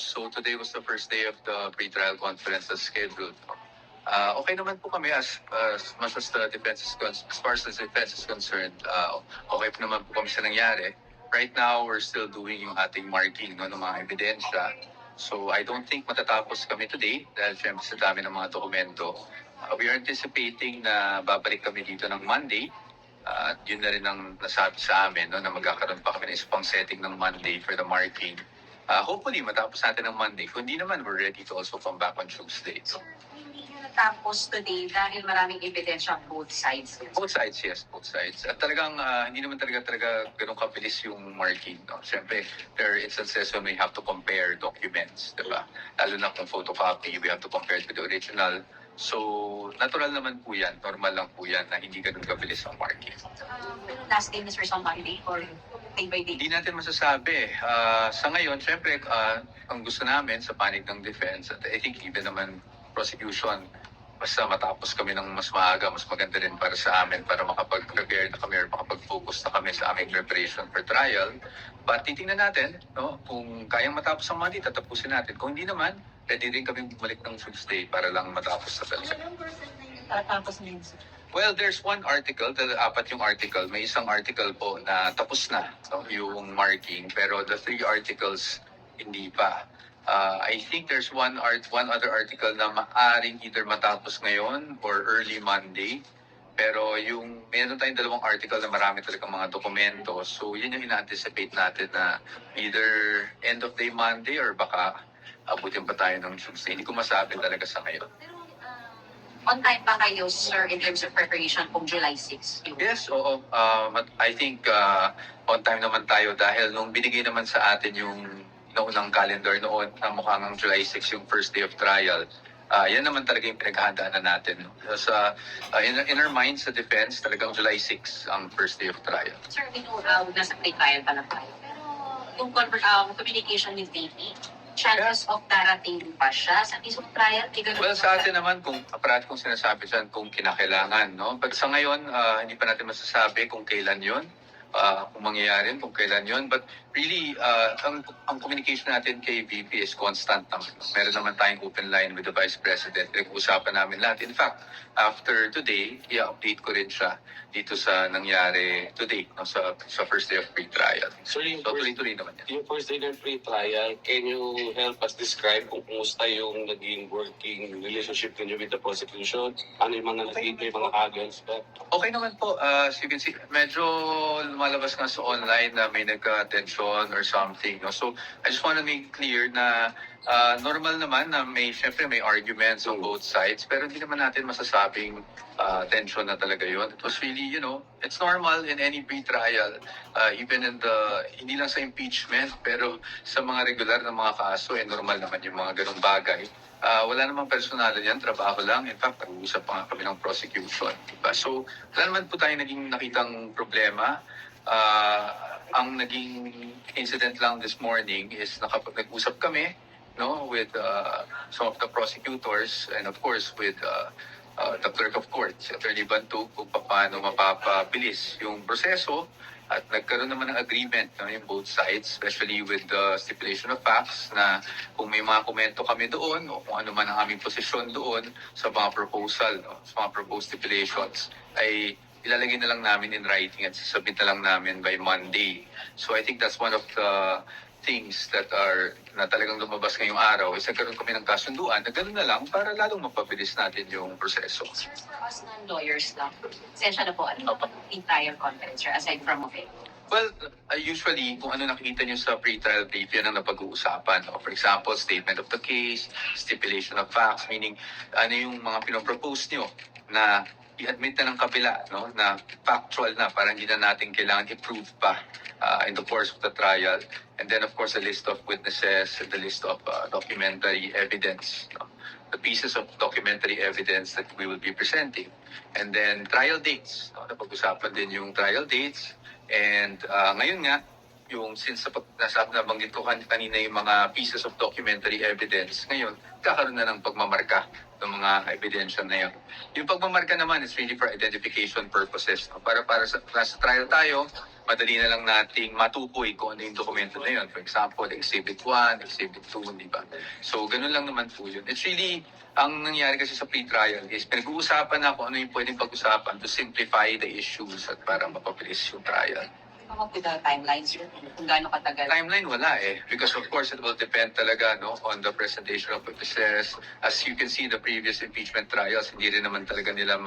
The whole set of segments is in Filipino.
So today was the first day of the pre-trial conference as scheduled. Okay naman po kami as much as the defense is as far as the defense is concerned. Okay po naman po kami sa nangyari. Right now, we're still doing yung ating marking ng mga ebidensya. So I don't think matatapos kami today dahil syempre sa dami ng mga dokumento. We are anticipating na babalik kami dito ng Monday. At yun na rin ang nasabi sa amin na magkakaroon pa kami ng isang setting ng Monday for the marking. Hopefully, matapos natin ng Monday. Kung hindi naman, we're ready to also come back on Tuesday. So, hindi nyo natapos today dahil maraming ebidensya on both sides. Both sides, yes. Both sides. At talagang, hindi naman talaga ganun kabilis yung marking. No? Siyempre, there are instances when we have to compare documents, diba? Lalo na kung photocopy, we have to compare it with the original. So, natural naman po yan. Normal lang po yan na hindi ganun kabilis ang marking. Pero last day, Mr. on Monday or day by day? Hindi natin masasabi. Sa ngayon, syempre, ang gusto namin sa panig ng defense, at I think even naman prosecution, basta matapos kami ng mas maaga, mas maganda rin para sa amin para makapag-prepare na kami or makapag-focus na kami sa aming preparation for trial. But titingnan natin, no, kung kayang matapos ang Monday, tatapusin natin. Kung hindi naman, pwede rin kami bumalik ng Tuesday para lang matapos sa talaga. Tatapos na yun, sir. Well, there's one article, apat yung article. May isang article po na tapos na, no, yung marking, pero the 3 articles hindi pa. I think there's one other article na maaring either matapos ngayon or early Monday. Pero meron tayong 2 article na marami talagang mga dokumento. So yun yung ina-anticipate natin na either end of day Monday or baka abutin pa tayo ng Tuesday. Hindi ko masabi talaga sa ngayon. Pero on time pa kayo, sir, in terms of preparation kung July 6? Yes, oo. I think on time naman tayo dahil nung binigay naman sa atin yung naunang calendar noon na mukhang July 6 yung first day of trial, yan naman talaga yung pinaghahandaan na natin. In our minds, sa defense, talagang July 6 ang first day of trial. Sir, we know nasa pre-trial pa lang tayo. Pero yung communication with VP, chances of darating pa siya sa mismong trial? Well, sa atin naman, kung aparat kong sinasabi dyan, kung kinakailangan, no? But sa ngayon, hindi pa natin masasabi kung kailan yun, kung mangyayari, kung kailan yun. But really, ang communication natin kay VP is constant naman. Meron naman tayong open line with the Vice President. Nag-uusapan namin lahat. In fact, after today, i-update ko rin siya dito sa nangyari today, no, sa first day of pre-trial. So tuloy-tuloy naman yan. Yung first day ng pre-trial, can you help us describe kung kumusta yung naging working relationship niyo with the prosecution? Ano yung mga mga haggles ba? Okay naman po. As you can see, medyo lumalabas nga sa online na may nagka-tension or something. No? So, I just want to make clear na normal naman na syempre may arguments on both sides, pero hindi naman natin masasabing tension na talaga yun. It was really, it's normal in any pre-trial, even in hindi lang sa impeachment, pero sa mga regular na mga kaso, normal naman yung mga ganung bagay. Wala namang personalan yan, trabaho lang. In fact, nag-uusap pa nga kami ng prosecution. Diba? So, wala naman po tayo naging nakitang problema. Ang naging incident lang this morning is nag-usap kami, no, with some of the prosecutors and of course with the clerk of court, si Attorney Bantu, kung paano mapapabilis yung proseso. At nagkaroon naman ng agreement, no, yung both sides, especially with the stipulation of facts na kung may mga komento kami doon o kung ano man ang aming posisyon doon sa mga proposal, no, sa mga proposed stipulations, ay ilalagay na lang namin in writing at sasubmit na lang namin by Monday. So I think that's one of the things na talagang lumabas ngayong araw is nagkaroon kami ng kasunduan na gano'n na lang para lalong mapabilis natin yung proseso. Sir, for us non-lawyers lang, sensya na po, ano pa entire conference, sir, aside from it? Well, usually, kung ano nakikita nyo sa pre-trial brief, yan ang napag-uusapan. No? For example, statement of the case, stipulation of facts, meaning ano yung mga pinopropose nyo na i-admit na ng kabila, no, na factual na, parang hindi na natin kailangan i-prove pa in the course of the trial. And then, of course, a list of witnesses and the list of documentary evidence, no? The pieces of documentary evidence that we will be presenting. And then, trial dates. No? Napag-usapan din yung trial dates. And ngayon nga, since nabanggit ko kanina yung mga pieces of documentary evidence, ngayon, kakaroon na ng pagmamarka ng mga ebidensya na yun. Yung pagmamarka naman is really for identification purposes. No? Para sa trial tayo, madali na lang nating matukoy kung ano yung dokumento na yun. For example, Exhibit 1, Exhibit 2, di ba? So, ganun lang naman po yun. It's really, ang nangyari kasi sa pre-trial is pinag-uusapan na kung ano yung pwedeng pag-usapan to simplify the issues at para mapabilis yung trial. Come up with the timelines yun, kung gaano katagal. Timeline wala because of course it will depend talaga on the presentation of witnesses. As you can see, the previous impeachment trials, hindi rin naman talaga nila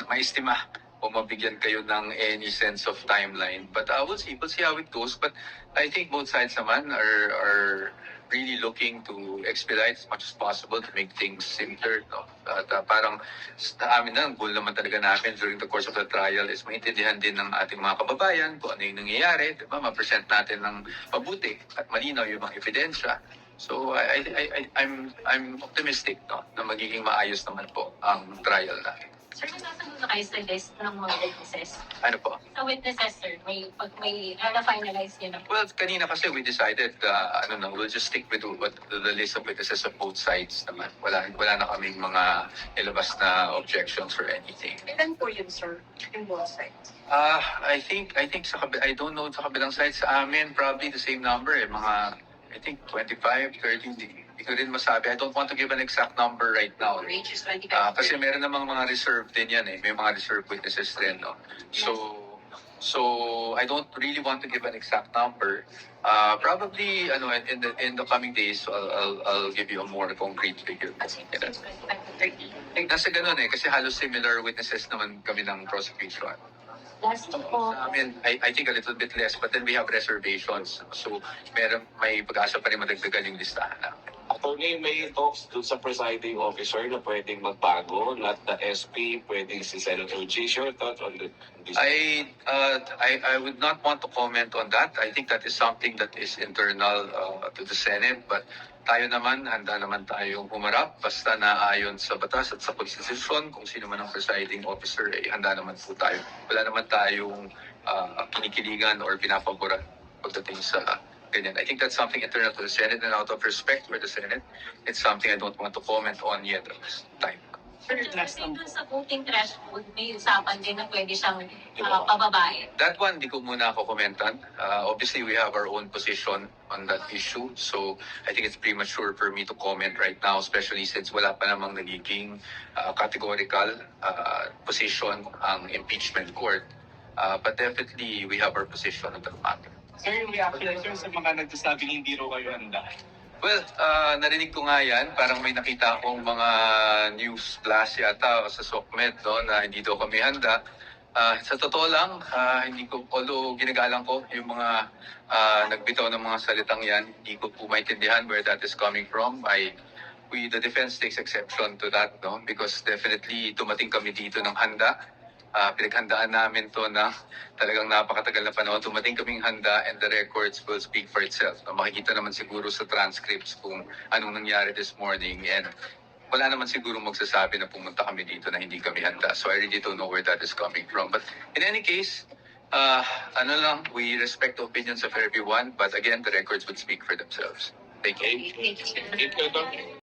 maestima o mabigyan kayo ng any sense of timeline. But we'll see how it goes. But I think both sides naman are really looking to expedite as much as possible to make things simpler. No? At parang sa amin na, ang goal naman talaga namin during the course of the trial is maintindihan din ng ating mga kababayan kung ano yung nangyayari. Diba? Ma-present natin ng mabuti at malinaw yung mga ebidensya. So I'm optimistic na magiging maayos naman po ang trial natin. Sir, nasasagot na kayo sa list ng mga witnesses. Ano po? Sa witnesses, sir, pag may na-finalize niyo na. Well, kanina kasi we decided, we'll just stick with the list of witnesses of both sides naman. Wala na kaming mga ilabas na objections or anything. Ilan po yun, sir, in both sides? I think I don't know sa kabilang side sa amin, probably the same number mga I think 25, 30, hindi ko rin masabi. I don't want to give an exact number right now. The range is 25. Kasi meron namang mga reserve din yan May mga reserve witnesses din, no? So I don't really want to give an exact number. Probably in the coming days I'll give you a more concrete figure. Kasi 25 to 30. Nasa ganun kasi halos similar witnesses naman kami ng prosecution. Last po. Sa amin, I think a little bit less, but then we have reservations. So may pag-asa pa rin madagdagan yung listahan namin. Attorney, may talks dun sa presiding officer na pwedeng magbago, not the SP, pwedeng si Senator G. Your thoughts on this? I would not want to comment on that. I think that is something that is internal to the Senate, but tayo naman, handa naman tayong humarap basta naayon sa batas at sa pagdesisyon kung sino man ang presiding officer, handa naman po tayo. Wala naman tayong kinikiligan or pinapaboran pagdating sa ganyan. I think that's something internal to the Senate, and out of respect for the Senate, it's something I don't want to comment on yet at this time. Sir, kasi dun sa voting threshold, may usapan din na pwede siyang pababae. That one, di ko muna ako komentan. Obviously, we have our own position on that issue. So, I think it's premature for me to comment right now, especially since wala pa namang nagiging categorical position ang impeachment court. But definitely, we have our position on that matter. Sir, yung reaction sir sa mga nagsasabing hindi raw kayo handa. Well, narinig ko nga yan. Parang may nakita akong mga news flash yata sa SOCMED na hindi daw kami handa. Sa totoo lang, although ginagalang ko yung mga nagbitaw ng mga salitang yan, hindi ko po maintindihan where that is coming from. The defense takes exception to that, because definitely dumating kami dito ng handa. Pinaghandaan namin to na talagang napakatagal na panahon. Dumating kaming handa and the records will speak for itself. Makikita naman siguro sa transcripts kung anong nangyari this morning, and wala naman siguro magsasabi na pumunta kami dito na hindi kami handa. So I really don't know where that is coming from. But in any case, we respect the opinions of everyone, but again, the records would speak for themselves. Thank you. Thank you, sir. Thank you, Doc.